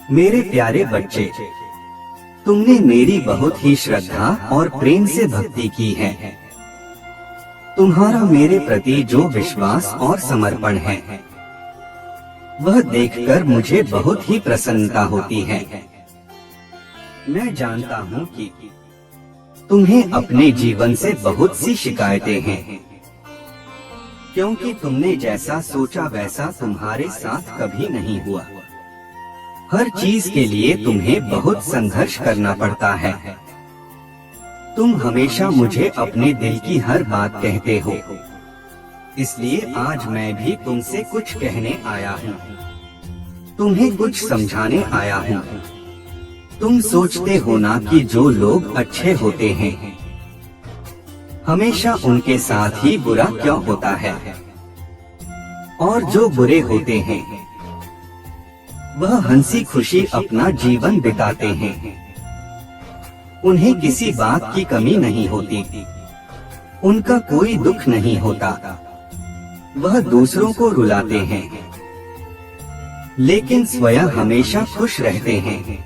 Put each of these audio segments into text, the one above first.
मेरे प्यारे बच्चे, तुमने मेरी बहुत ही श्रद्धा और प्रेम से भक्ति की है। तुम्हारा मेरे प्रति जो विश्वास और समर्पण है, वह देखकर मुझे बहुत ही प्रसन्नता होती है। मैं जानता हूँ कि तुम्हें अपने जीवन से बहुत सी शिकायतें हैं, क्योंकि तुमने जैसा सोचा वैसा तुम्हारे साथ कभी नहीं हुआ। हर चीज के लिए तुम्हें बहुत संघर्ष करना पड़ता है। तुम हमेशा मुझे अपने दिल की हर बात कहते हो, इसलिए आज मैं भी तुमसे कुछ कहने आया हूँ, तुम्हें कुछ समझाने आया हूँ। तुम सोचते हो ना कि जो लोग अच्छे होते हैं, हमेशा उनके साथ ही बुरा क्यों होता है, और जो बुरे होते हैं वह हंसी खुशी अपना जीवन बिताते हैं। उन्हें किसी बात की कमी नहीं होती, उनका कोई दुख नहीं होता, वह दूसरों को रुलाते हैं, लेकिन स्वयं हमेशा खुश रहते हैं।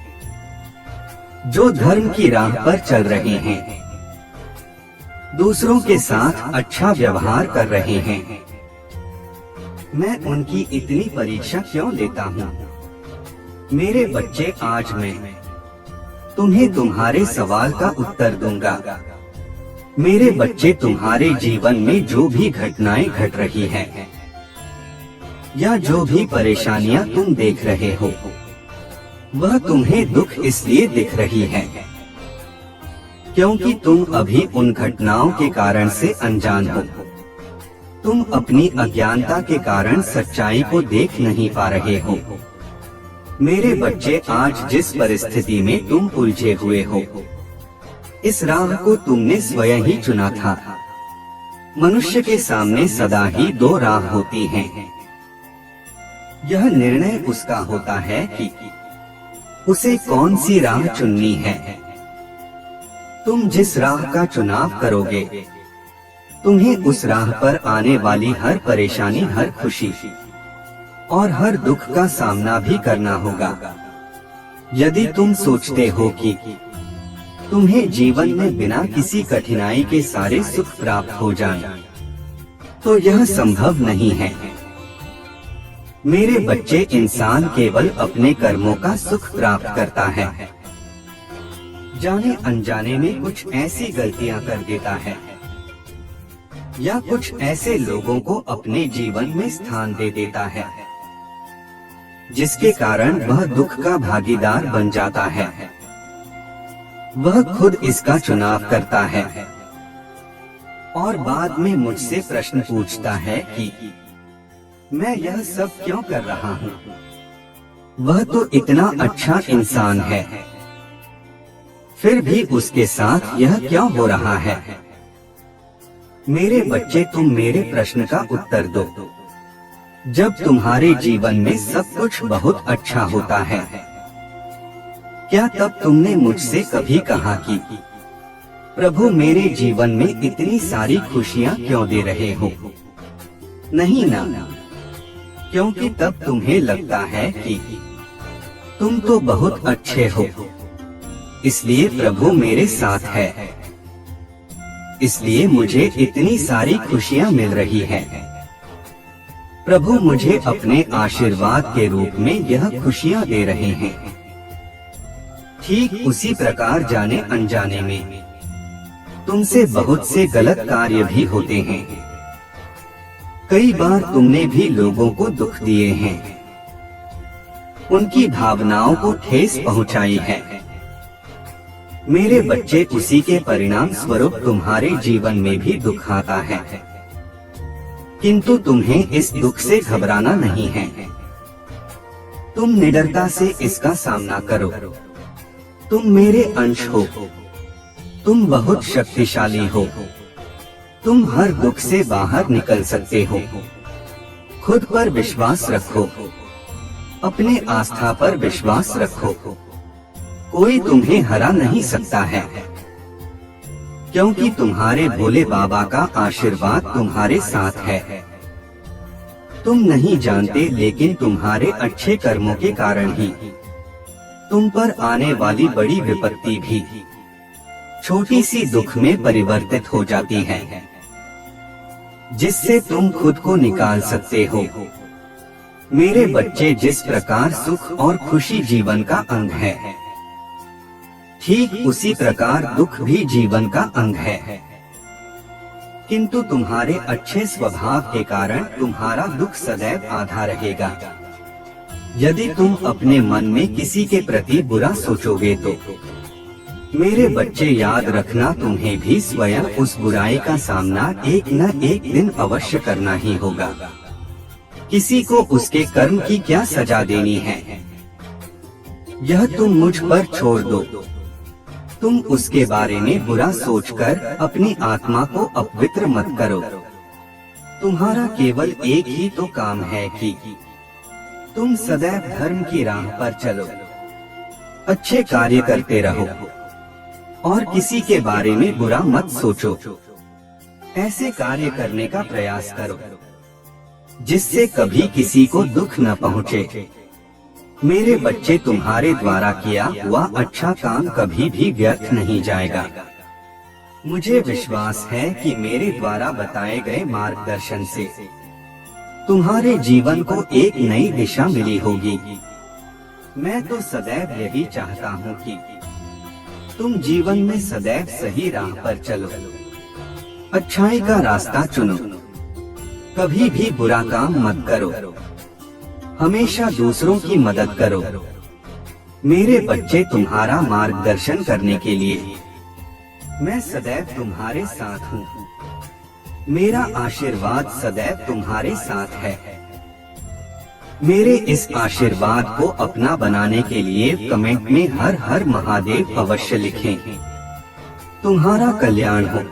जो धर्म की राह पर चल रहे हैं, दूसरों के साथ अच्छा व्यवहार कर रहे हैं, मैं उनकी इतनी परीक्षा क्यों लेता हूँ? मेरे बच्चे, आज मैं तुम्हें तुम्हारे सवाल का उत्तर दूंगा। मेरे बच्चे, तुम्हारे जीवन में जो भी घटनाएं घट रही हैं, या जो भी परेशानियां तुम देख रहे हो, वह तुम्हें दुख इसलिए दिख रही है क्योंकि तुम अभी उन घटनाओं के कारण से अनजान हो। तुम अपनी अज्ञानता के कारण सच्चाई को देख नहीं पा रहे हो। मेरे बच्चे, आज जिस परिस्थिति में तुम उलझे हुए हो, इस राह को तुमने स्वयं ही चुना था। मनुष्य के सामने सदा ही दो राह होती हैं। यह निर्णय उसका होता है कि उसे कौन सी राह चुननी है। तुम जिस राह का चुनाव करोगे, तुम्हें उस राह पर आने वाली हर परेशानी, हर खुशी और हर दुख का सामना भी करना होगा। यदि तुम सोचते हो कि तुम्हें जीवन में बिना किसी कठिनाई के सारे सुख प्राप्त हो जाएं, तो यह संभव नहीं है। मेरे बच्चे, इंसान केवल अपने कर्मों का सुख प्राप्त करता है। जाने अनजाने में कुछ ऐसी गलतियां कर देता है, या कुछ ऐसे लोगों को अपने जीवन में स्थान दे देता है, जिसके कारण वह दुख का भागीदार बन जाता है। वह खुद इसका चुनाव करता है और बाद में मुझसे प्रश्न पूछता है कि मैं यह सब क्यों कर रहा हूँ? वह तो इतना अच्छा इंसान है, फिर भी उसके साथ यह क्यों हो रहा है? मेरे बच्चे, तुम मेरे प्रश्न का उत्तर दो। जब तुम्हारे जीवन में सब कुछ बहुत अच्छा होता है, क्या तब तुमने मुझसे कभी कहा कि प्रभु, मेरे जीवन में इतनी सारी खुशियाँ क्यों दे रहे हो? नहीं ना, क्योंकि तब तुम्हें लगता है कि तुम तो बहुत अच्छे हो, इसलिए प्रभु मेरे साथ है, इसलिए मुझे इतनी सारी खुशियाँ मिल रही है। प्रभु मुझे अपने आशीर्वाद के रूप में यह खुशियाँ दे रहे हैं। ठीक उसी प्रकार जाने अनजाने में तुमसे बहुत से गलत कार्य भी होते हैं। कई बार तुमने भी लोगों को दुख दिए हैं, उनकी भावनाओं को ठेस पहुंचाई है। मेरे बच्चे, उसी के परिणाम स्वरूप तुम्हारे जीवन में भी दुख आता है, किंतु तुम्हें इस दुख से घबराना नहीं है। तुम निडरता से इसका सामना करो। तुम मेरे अंश हो, तुम बहुत शक्तिशाली हो, तुम हर दुख से बाहर निकल सकते हो। खुद पर विश्वास रखो, अपने आस्था पर विश्वास रखो। कोई तुम्हें हरा नहीं सकता है, क्योंकि तुम्हारे भोले बाबा का आशीर्वाद तुम्हारे साथ है। तुम नहीं जानते, लेकिन तुम्हारे अच्छे कर्मों के कारण ही तुम पर आने वाली बड़ी विपत्ति भी छोटी सी दुख में परिवर्तित हो जाती है, जिससे तुम खुद को निकाल सकते हो। मेरे बच्चे, जिस प्रकार सुख और खुशी जीवन का अंग है, ठीक उसी प्रकार दुख भी जीवन का अंग है। किंतु तुम्हारे अच्छे स्वभाव के कारण तुम्हारा दुख सदैव आधा रहेगा। यदि तुम अपने मन में किसी के प्रति बुरा सोचोगे तो मेरे बच्चे, याद रखना, तुम्हें भी स्वयं उस बुराई का सामना एक न एक दिन अवश्य करना ही होगा। किसी को उसके कर्म की क्या सजा देनी है, यह तुम मुझ पर छोड़ दो। तुम उसके बारे में बुरा सोचकर अपनी आत्मा को अपवित्र मत करो। तुम्हारा केवल एक ही तो काम है कि तुम सदैव धर्म की राह पर चलो, अच्छे कार्य करते रहो और किसी के बारे में बुरा मत सोचो। ऐसे कार्य करने का प्रयास करो जिससे कभी किसी को दुख न पहुँचे। मेरे बच्चे, तुम्हारे द्वारा किया हुआ अच्छा काम कभी भी व्यर्थ नहीं जाएगा। मुझे विश्वास है कि मेरे द्वारा बताए गए मार्गदर्शन से तुम्हारे जीवन को एक नई दिशा मिली होगी। मैं तो सदैव यही चाहता हूँ कि तुम जीवन में सदैव सही राह पर चलो, अच्छाई का रास्ता चुनो, कभी भी बुरा काम मत करो, हमेशा दूसरों की मदद करो। मेरे बच्चे, तुम्हारा मार्गदर्शन करने के लिए मैं सदैव तुम्हारे साथ हूँ। मेरा आशीर्वाद सदैव तुम्हारे साथ है। मेरे इस आशीर्वाद को अपना बनाने के लिए कमेंट में हर हर महादेव अवश्य लिखें। तुम्हारा कल्याण हो।